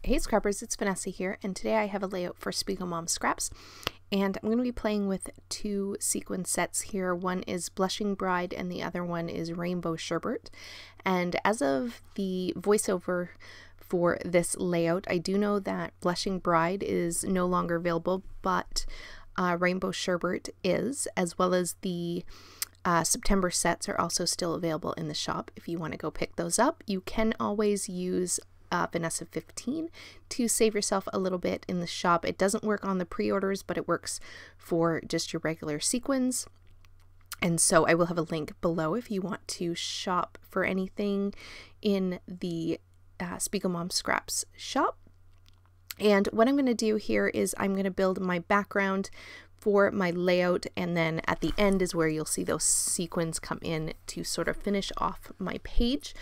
Hey Scrappers, it's Vanessa here, and today I have a layout for SpiegelMom scraps, and I'm going to be playing with two sequin sets here. One is Blushing Bride and the other one is Rainbow Sherbet. And as of the voiceover for this layout, I do know that Blushing Bride is no longer available, but Rainbow Sherbet is, as well as the September sets are also still available in the shop. If you want to go pick those up, you can always use Vanessa 15 to save yourself a little bit in the shop. It doesn't work on the pre-orders, but it works for just your regular sequins. And so I will have a link below if you want to shop for anything in the SpiegelMom Scraps shop. And what I'm going to do here is I'm going to build my background for my layout, and then at the end is where you'll see those sequins come in to sort of finish off my page.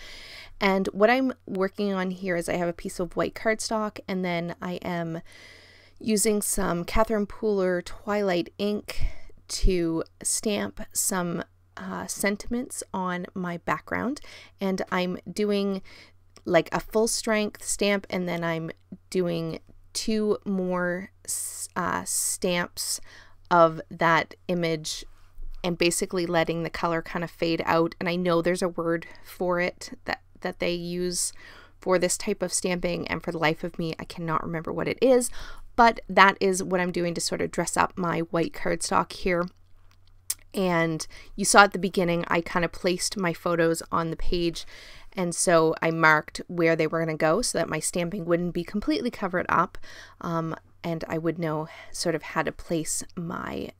And what I'm working on here is I have a piece of white cardstock, and then I am using some Catherine Pooler Twilight ink to stamp some sentiments on my background. And I'm doing like a full strength stamp, and then I'm doing two more stamps of that image and basically letting the color kind of fade out. And I know there's a word for it that they use for this type of stamping, and for the life of me I cannot remember what it is, but that is what I'm doing to sort of dress up my white cardstock here. And you saw at the beginning I kind of placed my photos on the page, and so I marked where they were going to go so that my stamping wouldn't be completely covered up, and I would know sort of how to place my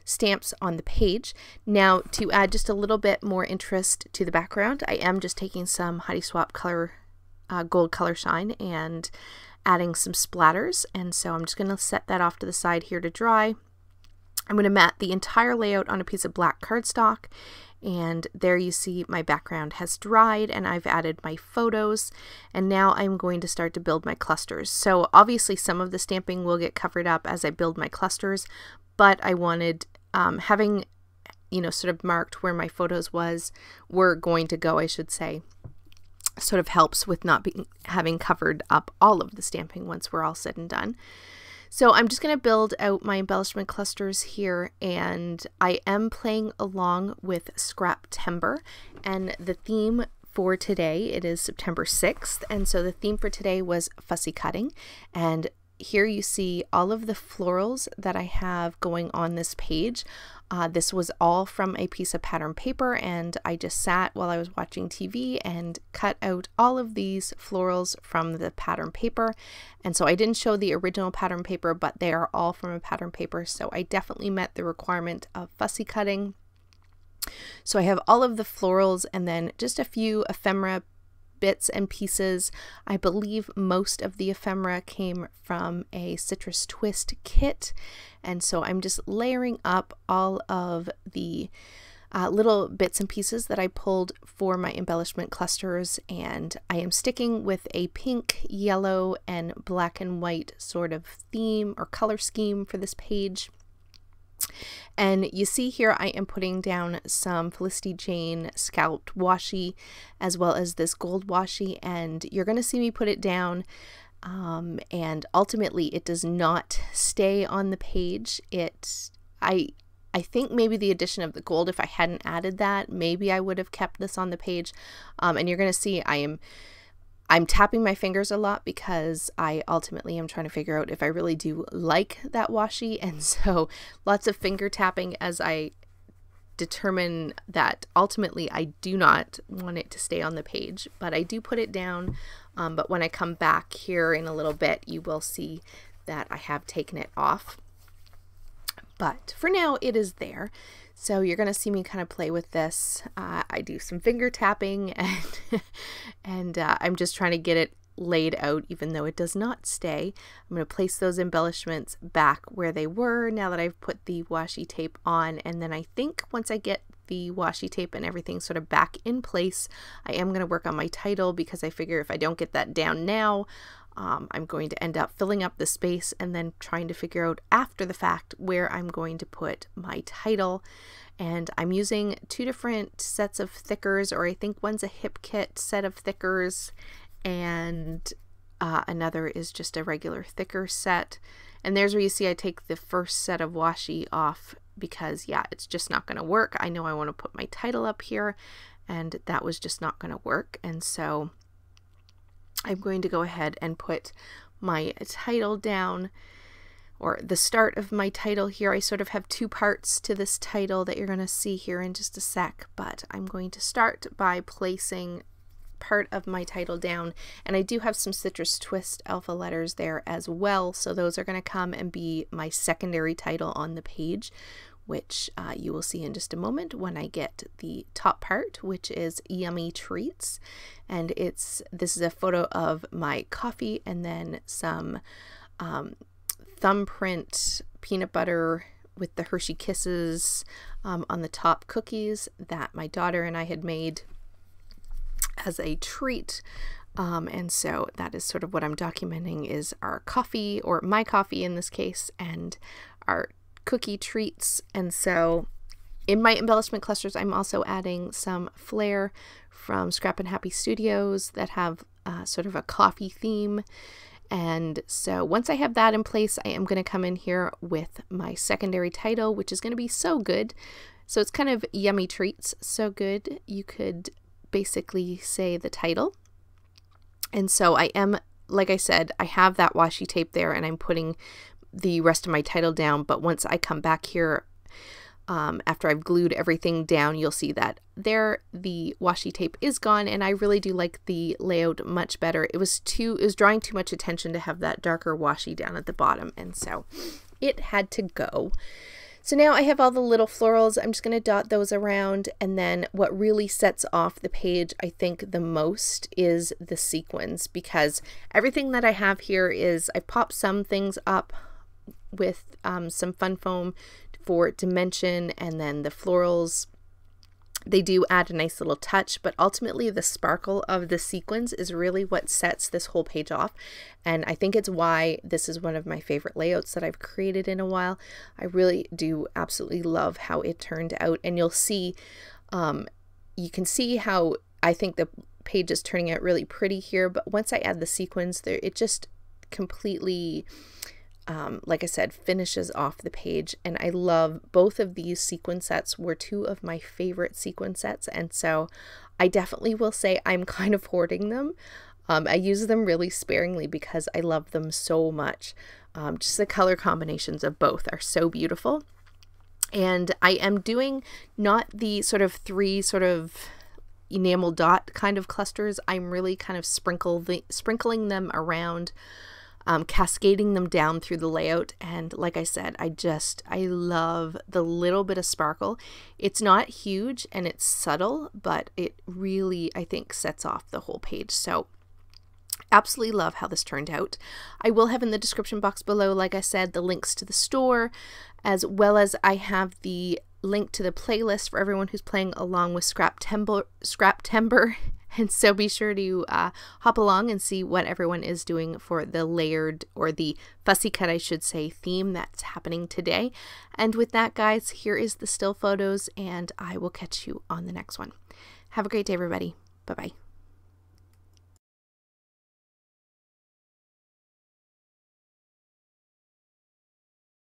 stamps on the page. Now, to add just a little bit more interest to the background, I am just taking some Heidi Swapp color, gold color shine, and adding some splatters. And so I'm just going to set that off to the side here to dry. I'm going to mat the entire layout on a piece of black cardstock, and there you see my background has dried and I've added my photos, and now I'm going to start to build my clusters. So obviously some of the stamping will get covered up as I build my clusters, but I wanted having, you know, sort of marked where my photos were going to go, I should say, sort of helps with not having covered up all of the stamping once we're all said and done. So I'm just going to build out my embellishment clusters here, and I am playing along with Scraptember, and the theme for today, it is September 6th, and so the theme for today was fussy cutting. And here you see all of the florals that I have going on this page. This was all from a piece of pattern paper, and I just sat while I was watching TV and cut out all of these florals from the pattern paper. And so I didn't show the original pattern paper, but they are all from a pattern paper, so I definitely met the requirement of fussy cutting. So I have all of the florals and then just a few ephemera bits and pieces. I believe most of the ephemera came from a Citrus Twist kit, and so I'm just layering up all of the little bits and pieces that I pulled for my embellishment clusters, and I am sticking with a pink, yellow, and black and white sort of theme or color scheme for this page. And you see here I am putting down some Felicity Jane scalped washi as well as this gold washi, and you're going to see me put it down, and ultimately it does not stay on the page. I think maybe the addition of the gold, if I hadn't added that, maybe I would have kept this on the page. And you're going to see I'm tapping my fingers a lot because I ultimately am trying to figure out if I really do like that washi, and so lots of finger tapping as I determine that ultimately I do not want it to stay on the page, but I do put it down. But when I come back here in a little bit, you will see that I have taken it off. But for now it is there. So you're going to see me kind of play with this. I do some finger tapping, and I'm just trying to get it laid out even though it does not stay. I'm going to place those embellishments back where they were now that I've put the washi tape on, and then I think once I get the washi tape and everything sort of back in place, I am going to work on my title, because I figure if I don't get that down now, I'm going to end up filling up the space and then trying to figure out after the fact where I'm going to put my title. And I'm using two different sets of thickers, or I think one's a hip kit set of thickers, and Another is just a regular thicker set. And there's where you see I take the first set of washi off because, yeah, it's just not going to work. I know I want to put my title up here, and that was just not going to work. And so I'm going to go ahead and put my title down, or the start of my title here. I sort of have two parts to this title that you're going to see here in just a sec, but I'm going to start by placing part of my title down, and I do have some Citrus Twist alpha letters there as well, so those are going to come and be my secondary title on the page, which you will see in just a moment when I get the top part, which is Yummy Treats. And this is a photo of my coffee and then some thumbprint peanut butter with the Hershey Kisses on the top cookies that my daughter and I had made as a treat. And so that is sort of what I'm documenting, is our coffee, or my coffee in this case, and our cookie treats. And so in my embellishment clusters, I'm also adding some flair from Scrap and Happy Studios that have sort of a coffee theme. And so once I have that in place, I am going to come in here with my secondary title, which is going to be So Good. So it's kind of Yummy Treats, So Good. You could basically say the title. And so I am, like I said, I have that washi tape there, and I'm putting the rest of my title down. But once I come back here, after I've glued everything down, you'll see that there the washi tape is gone, and I really do like the layout much better. It was drawing too much attention to have that darker washi down at the bottom, and so it had to go. So now I have all the little florals. I'm just going to dot those around, and then what really sets off the page, I think, the most is the sequins, because everything that I have here is, I popped some things up with some fun foam for dimension, and then the florals, they do add a nice little touch, but ultimately the sparkle of the sequins is really what sets this whole page off. And I think it's why this is one of my favorite layouts that I've created in a while. I really do absolutely love how it turned out, and you'll see, you can see how I think the page is turning out really pretty here, but once I add the sequins there, it just completely, like I said, finishes off the page. And I love both of these sequin sets, were two of my favorite sequin sets, and so I definitely will say I'm kind of hoarding them. I use them really sparingly because I love them so much. Just the color combinations of both are so beautiful. And I am doing not the sort of three sort of enamel dot kind of clusters. I'm really kind of sprinkling them around, cascading them down through the layout. And like I said, I love the little bit of sparkle. It's not huge and it's subtle, but it really, I think, sets off the whole page. So absolutely love how this turned out. I will have in the description box below, like I said, the links to the store, as well as I have the link to the playlist for everyone who's playing along with Scraptember. And so be sure to hop along and see what everyone is doing for the layered, or the fussy cut, I should say, theme that's happening today. And with that, guys, here is the still photos, and I will catch you on the next one. Have a great day, everybody. Bye-bye.